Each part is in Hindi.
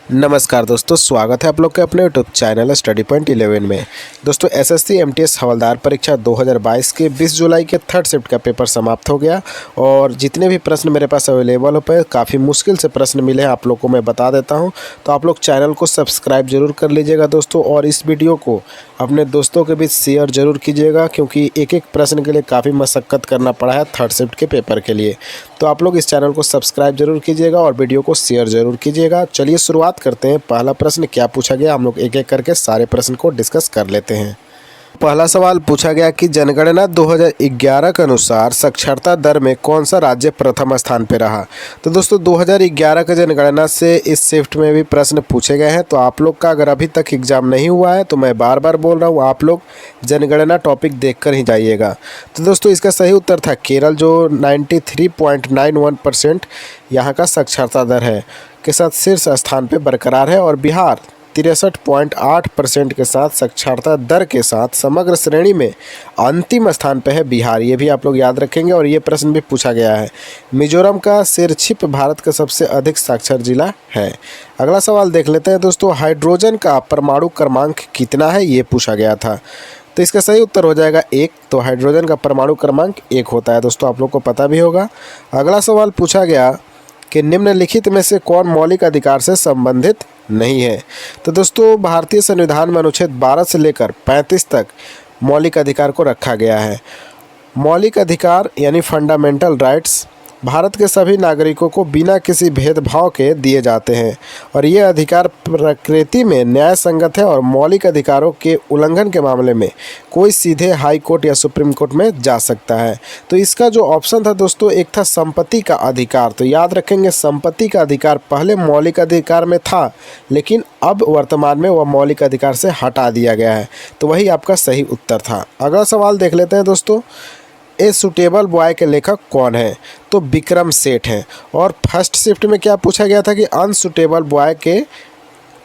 नमस्कार दोस्तों, स्वागत है आप लोग के अपने यूट्यूब चैनल स्टडी पॉइंट 11 में। दोस्तों एसएससी एमटीएस हवलदार परीक्षा 2022 के 20 जुलाई के थर्ड शिफ्ट का पेपर समाप्त हो गया और जितने भी प्रश्न मेरे पास अवेलेबल हो पाए, काफ़ी मुश्किल से प्रश्न मिले हैं, आप लोग को मैं बता देता हूं। तो आप लोग चैनल को सब्सक्राइब जरूर कर लीजिएगा दोस्तों, और इस वीडियो को अपने दोस्तों के बीच शेयर जरूर कीजिएगा, क्योंकि एक एक प्रश्न के लिए काफ़ी मशक्क़त करना पड़ा है थर्ड शिफ्ट के पेपर के लिए। तो आप लोग इस चैनल को सब्सक्राइब जरूर कीजिएगा और वीडियो को शेयर जरूर कीजिएगा। चलिए शुरुआत करते हैं। पहला प्रश्न क्या पूछा गया, हम लोग एक एक करके सारे प्रश्न को डिस्कस कर लेते हैं। पहला सवाल पूछा गया कि जनगणना 2011 के अनुसार साक्षरता दर में कौन सा राज्य प्रथम स्थान पर रहा। तो दोस्तों 2011 के जनगणना से इस शिफ्ट में भी प्रश्न पूछे गए हैं। तो आप लोग का अगर अभी तक एग्जाम नहीं हुआ है तो मैं बार बार बोल रहा हूँ, आप लोग जनगणना टॉपिक देखकर ही जाइएगा। तो दोस्तों इसका सही उत्तर था केरल, जो 93.91% यहाँ का साक्षरता दर है के साथ शीर्ष स्थान पर बरकरार है, और बिहार 63.8% के साथ साक्षरता दर के साथ समग्र श्रेणी में अंतिम स्थान पर है बिहार। ये भी आप लोग याद रखेंगे और ये प्रश्न भी पूछा गया है। मिजोरम का सिरछिप भारत का सबसे अधिक साक्षर जिला है। अगला सवाल देख लेते हैं दोस्तों, हाइड्रोजन का परमाणु क्रमांक कितना है, ये पूछा गया था। तो इसका सही उत्तर हो जाएगा 1। तो हाइड्रोजन का परमाणु क्रमांक 1 होता है दोस्तों, आप लोग को पता भी होगा। अगला सवाल पूछा गया कि निम्नलिखित में से कौन मौलिक अधिकार से संबंधित नहीं है। तो दोस्तों भारतीय संविधान में अनुच्छेद 12 से लेकर 35 तक मौलिक अधिकार को रखा गया है। मौलिक अधिकार यानी फंडामेंटल राइट्स भारत के सभी नागरिकों को बिना किसी भेदभाव के दिए जाते हैं, और ये अधिकार प्रकृति में न्याय संगत है, और मौलिक अधिकारों के उल्लंघन के मामले में कोई सीधे हाई कोर्ट या सुप्रीम कोर्ट में जा सकता है। तो इसका जो ऑप्शन था दोस्तों, एक था संपत्ति का अधिकार। तो याद रखेंगे, संपत्ति का अधिकार पहले मौलिक अधिकार में था, लेकिन अब वर्तमान में वह मौलिक अधिकार से हटा दिया गया है। तो वही आपका सही उत्तर था। अगला सवाल देख लेते हैं दोस्तों, ए सुटेबल बॉय के लेखक कौन है। तो विक्रम सेठ हैं। और फर्स्ट शिफ्ट में क्या पूछा गया था कि अनसुटेबल बॉय के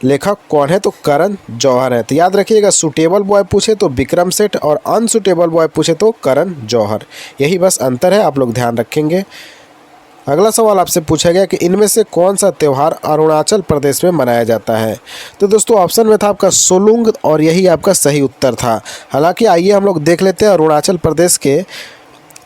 लेखक कौन है, तो करण जौहर है। तो याद रखिएगा, सुटेबल बॉय पूछे तो विक्रम सेठ और अनसुटेबल बॉय पूछे तो करण जौहर, यही बस अंतर है, आप लोग ध्यान रखेंगे। अगला सवाल आपसे पूछा गया कि इनमें से कौन सा त्यौहार अरुणाचल प्रदेश में मनाया जाता है। तो दोस्तों ऑप्शन में था आपका सोलुंग, और यही आपका सही उत्तर था। हालांकि आइए हम लोग देख लेते हैं अरुणाचल प्रदेश के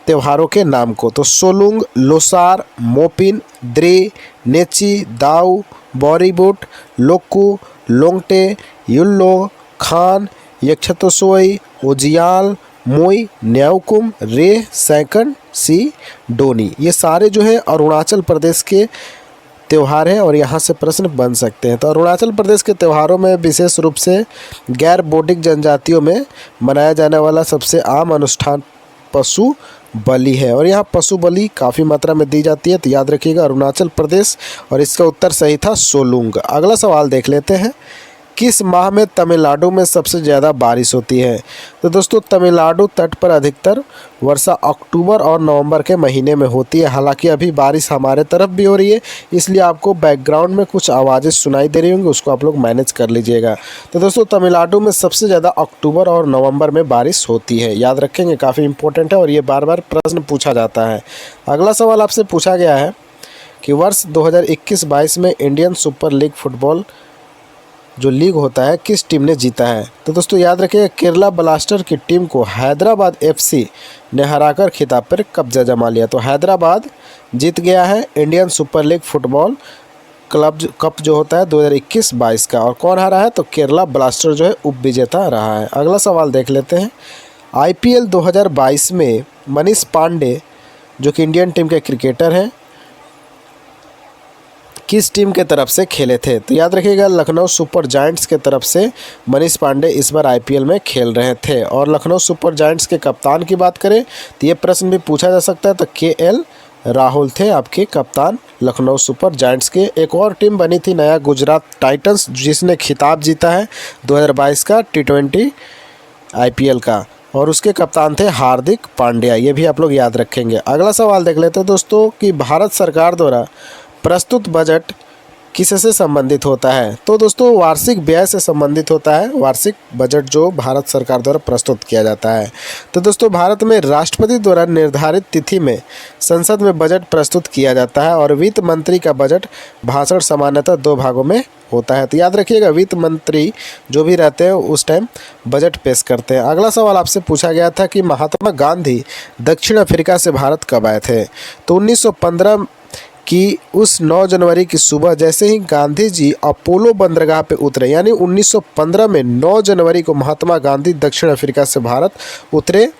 त्योहारों के नाम को। तो सोलुंग, लोसार, मोपिन, द्रे, नेची, दाऊ, बॉरीबुट, लोक्कू, लोंगटे, युल्लो, खान, यक्षतोसोई, ओजियाल, मोई, न्याउकुम, रे, सैकन, सी, डोनी, ये सारे जो है अरुणाचल प्रदेश के त्यौहार हैं और यहाँ से प्रश्न बन सकते हैं। तो अरुणाचल प्रदेश के त्योहारों में विशेष रूप से गैर बौद्धिक जनजातियों में मनाया जाने वाला सबसे आम अनुष्ठान पशु बलि है, और यहाँ पशु बलि काफ़ी मात्रा में दी जाती है। तो याद रखिएगा अरुणाचल प्रदेश, और इसका उत्तर सही था सोलुंग। अगला सवाल देख लेते हैं, किस माह में तमिलनाडु में सबसे ज़्यादा बारिश होती है। तो दोस्तों तमिलनाडु तट पर अधिकतर वर्षा अक्टूबर और नवंबर के महीने में होती है। हालांकि अभी बारिश हमारे तरफ भी हो रही है, इसलिए आपको बैकग्राउंड में कुछ आवाज़ें सुनाई दे रही होंगी, उसको आप लोग मैनेज कर लीजिएगा। तो दोस्तों तमिलनाडु में सबसे ज़्यादा अक्टूबर और नवंबर में बारिश होती है, याद रखेंगे, काफ़ी इंपॉर्टेंट है और ये बार बार प्रश्न पूछा जाता है। अगला सवाल आपसे पूछा गया है कि वर्ष 2021-22 में इंडियन सुपर लीग फुटबॉल जो लीग होता है किस टीम ने जीता है। तो दोस्तों याद रखिए, केरला ब्लास्टर की टीम को हैदराबाद एफसी ने हराकर खिताब पर कब्जा जमा लिया। तो हैदराबाद जीत गया है Indian super league football club cup जो होता है 2021-22 का, और कौन हारा है, तो केरला ब्लास्टर जो है उप विजेता रहा है। अगला सवाल देख लेते हैं, IPL 2022 में मनीष पांडे जो कि इंडियन टीम के क्रिकेटर हैं, किस टीम के तरफ से खेले थे। तो याद रखिएगा, लखनऊ सुपर जायंट्स के तरफ से मनीष पांडे इस बार IPL में खेल रहे थे। और लखनऊ सुपर जायंट्स के कप्तान की बात करें तो ये प्रश्न भी पूछा जा सकता है, तो KL राहुल थे आपके कप्तान लखनऊ सुपर जायंट्स के। एक और टीम बनी थी नया गुजरात टाइटंस, जिसने खिताब जीता है 2022 का T20 IPL का, और उसके कप्तान थे हार्दिक पांड्या, ये भी आप लोग याद रखेंगे। अगला सवाल देख लेते हैं दोस्तों कि भारत सरकार द्वारा प्रस्तुत बजट किससे संबंधित होता है? तो दोस्तों वार्षिक व्यय से संबंधित होता है, वार्षिक बजट जो भारत सरकार द्वारा प्रस्तुत किया जाता है। तो दोस्तों भारत में राष्ट्रपति द्वारा निर्धारित तिथि में संसद में बजट प्रस्तुत किया जाता है और वित्त मंत्री का बजट भाषण सामान्यतः 2 भागों में होता है। तो याद रखिएगा, वित्त मंत्री जो भी रहते हैं उस टाइम बजट पेश करते हैं। अगला सवाल आपसे पूछा गया था कि महात्मा गांधी दक्षिण अफ्रीका से भारत कब आए थे? तो 1915 कि उस 9 जनवरी की सुबह जैसे ही गांधी जी अपोलो बंदरगाह पे उतरे, यानी 1915 में 9 जनवरी को महात्मा गांधी दक्षिण अफ्रीका से भारत उतरे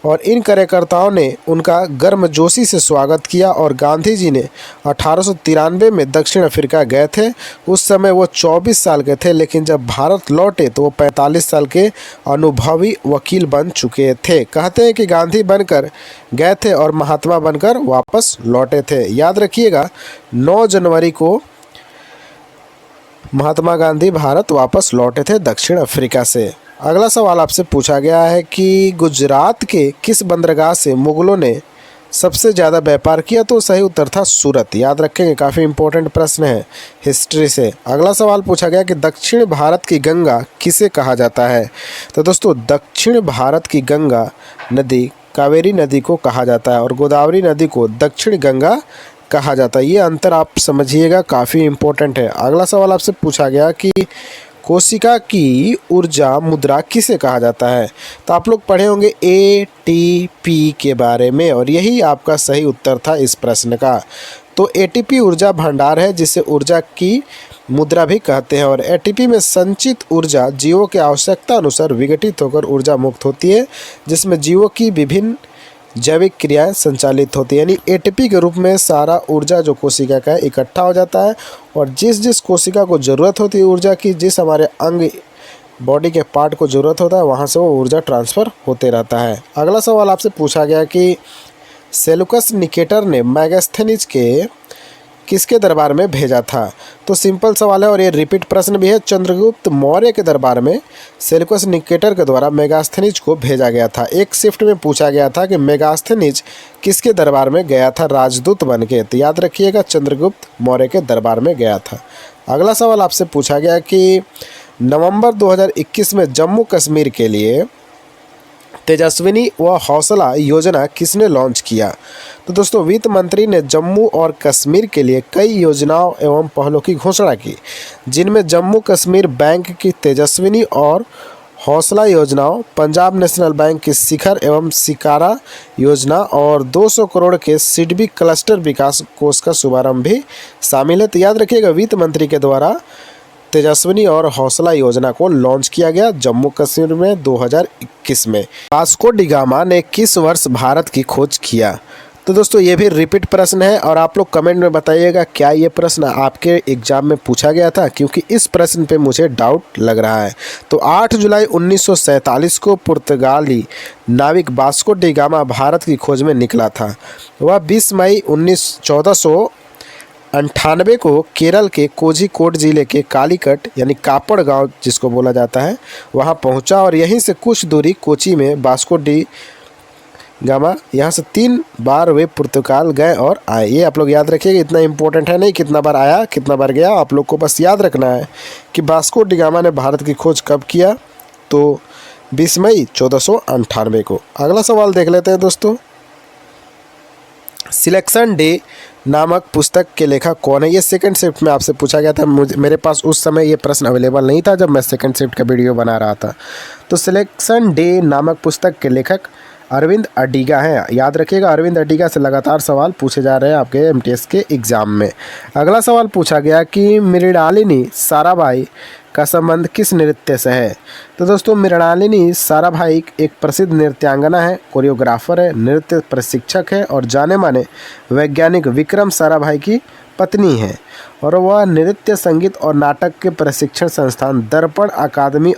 और इन कार्यकर्ताओं ने उनका गर्मजोशी से स्वागत किया और गांधी जी ने 1893 में दक्षिण अफ्रीका गए थे। उस समय वो 24 साल के थे, लेकिन जब भारत लौटे तो वो 45 साल के अनुभवी वकील बन चुके थे। कहते हैं कि गांधी बनकर गए थे और महात्मा बनकर वापस लौटे थे। याद रखिएगा, 9 जनवरी को महात्मा गांधी भारत वापस लौटे थे दक्षिण अफ्रीका से। अगला सवाल आपसे पूछा गया है कि गुजरात के किस बंदरगाह से मुगलों ने सबसे ज़्यादा व्यापार किया? तो सही उत्तर था सूरत। याद रखेंगे, काफ़ी इंपॉर्टेंट प्रश्न है हिस्ट्री से। अगला सवाल पूछा गया कि दक्षिण भारत की गंगा किसे कहा जाता है? तो दोस्तों दक्षिण भारत की गंगा नदी कावेरी नदी को कहा जाता है और गोदावरी नदी को दक्षिण गंगा कहा जाता है। ये अंतर आप समझिएगा, काफ़ी इंपॉर्टेंट है। अगला सवाल आपसे पूछा गया कि कोशिका की ऊर्जा मुद्रा किसे कहा जाता है? तो आप लोग पढ़े होंगे एटीपी के बारे में और यही आपका सही उत्तर था इस प्रश्न का। तो एटीपी ऊर्जा भंडार है जिसे ऊर्जा की मुद्रा भी कहते हैं और एटीपी में संचित ऊर्जा जीवों की आवश्यकता अनुसार विघटित होकर ऊर्जा मुक्त होती है, जिसमें जीवों की विभिन्न जैविक क्रियाएं संचालित होती है। यानी एटीपी के रूप में सारा ऊर्जा जो कोशिका का है इकट्ठा हो जाता है और जिस जिस कोशिका को ज़रूरत होती है ऊर्जा की, जिस हमारे अंग बॉडी के पार्ट को ज़रूरत होता है वहाँ से वो ऊर्जा ट्रांसफ़र होते रहता है। अगला सवाल आपसे पूछा गया कि सेलुकस निकेटर ने मैगस्थनीज के किसके दरबार में भेजा था? तो सिंपल सवाल है और ये रिपीट प्रश्न भी है। चंद्रगुप्त मौर्य के दरबार में सेलुकस निकेटर के द्वारा मेगास्थनीज को भेजा गया था। एक शिफ्ट में पूछा गया था कि मेगास्थनीज किसके दरबार में गया था राजदूत बन के? तो याद रखिएगा, चंद्रगुप्त मौर्य के दरबार में गया था। अगला सवाल आपसे पूछा गया कि नवंबर 2021 में जम्मू कश्मीर के लिए तेजस्विनी व हौसला योजना किसने लॉन्च किया? तो दोस्तों वित्त मंत्री ने जम्मू और कश्मीर के लिए कई योजनाओं एवं पहलों की घोषणा की, जिनमें जम्मू कश्मीर बैंक की तेजस्विनी और हौसला योजनाओं, पंजाब नेशनल बैंक की शिखर एवं शिकारा योजना और 200 करोड़ के सिडबी क्लस्टर विकास कोष का शुभारंभ भी शामिल है। तो याद रखिएगा, वित्त मंत्री के द्वारा तेजस्विनी और हौसला योजना को लॉन्च किया गया जम्मू कश्मीर में 2021 में। वास्को डी गामा ने किस वर्ष भारत की खोज किया? तो दोस्तों ये भी रिपीट प्रश्न है और आप लोग कमेंट में बताइएगा क्या ये प्रश्न आपके एग्जाम में पूछा गया था, क्योंकि इस प्रश्न पे मुझे डाउट लग रहा है। तो 8 जुलाई 1947 को पुर्तगाली नाविक वास्को डी गामा भारत की खोज में निकला था। वह 20 मई 1498 को केरल के कोझिकोड जिले के कालीकट यानी कापड़ गांव जिसको बोला जाता है वहां पहुंचा और यहीं से कुछ दूरी कोची में वास्को डी गामा यहाँ से 3 बार वे पुर्तगाल गए और आए। ये आप लोग याद रखिएगा, इतना इंपॉर्टेंट है नहीं कितना बार आया कितना बार गया, आप लोग को बस याद रखना है कि वास्को डी गामा ने भारत की खोज कब किया? तो 20 मई 1498 को। अगला सवाल देख लेते हैं दोस्तों। सिलेक्शन डे नामक पुस्तक के लेखक कौन है? ये सेकंड शिफ्ट में आपसे पूछा गया था। मेरे पास उस समय ये प्रश्न अवेलेबल नहीं था जब मैं सेकंड शिफ्ट का वीडियो बना रहा था। तो सिलेक्शन डे नामक पुस्तक के लेखक अरविंद अडिगा हैं। याद रखिएगा, अरविंद अडिगा से लगातार सवाल पूछे जा रहे हैं आपके एमटीएस के एग्ज़ाम में। अगला सवाल पूछा गया कि मृणालिनी साराभाई का संबंध किस नृत्य से है? तो दोस्तों मृणालिनी साराभाई एक प्रसिद्ध नृत्यांगना है, कोरियोग्राफर है, नृत्य प्रशिक्षक है और जाने माने वैज्ञानिक विक्रम साराभाई की पत्नी है और वह नृत्य, संगीत और नाटक के प्रशिक्षण संस्थान दर्पण अकादमी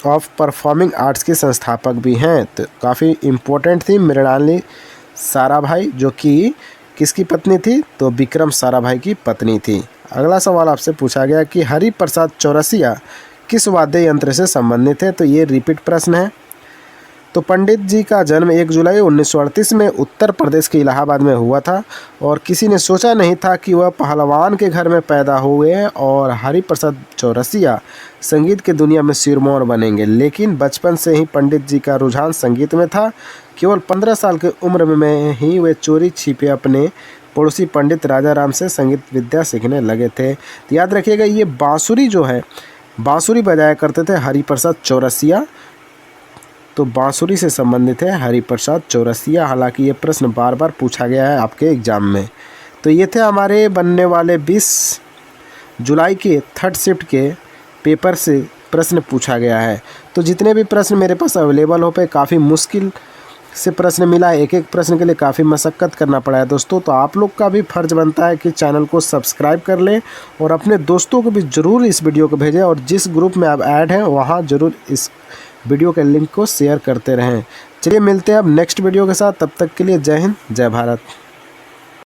ऑफ परफॉर्मिंग आर्ट्स के संस्थापक भी हैं। तो काफ़ी इम्पोर्टेंट थी मृणालिनी साराभाई, जो कि किसकी पत्नी थी? तो विक्रम साराभाई की पत्नी थी। अगला सवाल आपसे पूछा गया कि हरिप्रसाद चौरसिया किस वाद्य यंत्र से संबंधित है? तो ये रिपीट प्रश्न है। तो पंडित जी का जन्म 1 जुलाई 1938 में उत्तर प्रदेश के इलाहाबाद में हुआ था और किसी ने सोचा नहीं था कि वह पहलवान के घर में पैदा हुए और हरिप्रसाद चौरसिया संगीत की दुनिया में सिरमौर बनेंगे। लेकिन बचपन से ही पंडित जी का रुझान संगीत में था। केवल 15 साल की उम्र में ही वे चोरी छिपे अपने पड़ोसी पंडित राजा राम से संगीत विद्या सीखने लगे थे। तो याद रखिएगा, ये बांसुरी जो है, बांसुरी बजाया करते थे हरिप्रसाद चौरसिया। तो बांसुरी से संबंधित है हरिप्रसाद चौरसिया। हालांकि ये प्रश्न बार बार पूछा गया है आपके एग्ज़ाम में। तो ये थे हमारे बनने वाले 20 जुलाई के थर्ड शिफ्ट के पेपर से प्रश्न पूछा गया है। तो जितने भी प्रश्न मेरे पास अवेलेबल हो पे काफ़ी मुश्किल से प्रश्न मिला है, एक एक प्रश्न के लिए काफ़ी मशक्क़त करना पड़ा है दोस्तों। तो आप लोग का भी फ़र्ज़ बनता है कि चैनल को सब्सक्राइब कर लें और अपने दोस्तों को भी ज़रूर इस वीडियो को भेजें और जिस ग्रुप में आप ऐड हैं वहाँ ज़रूर इस वीडियो के लिंक को शेयर करते रहें। चलिए मिलते हैं अब नेक्स्ट वीडियो के साथ, तब तक के लिए जय हिंद, जय भारत।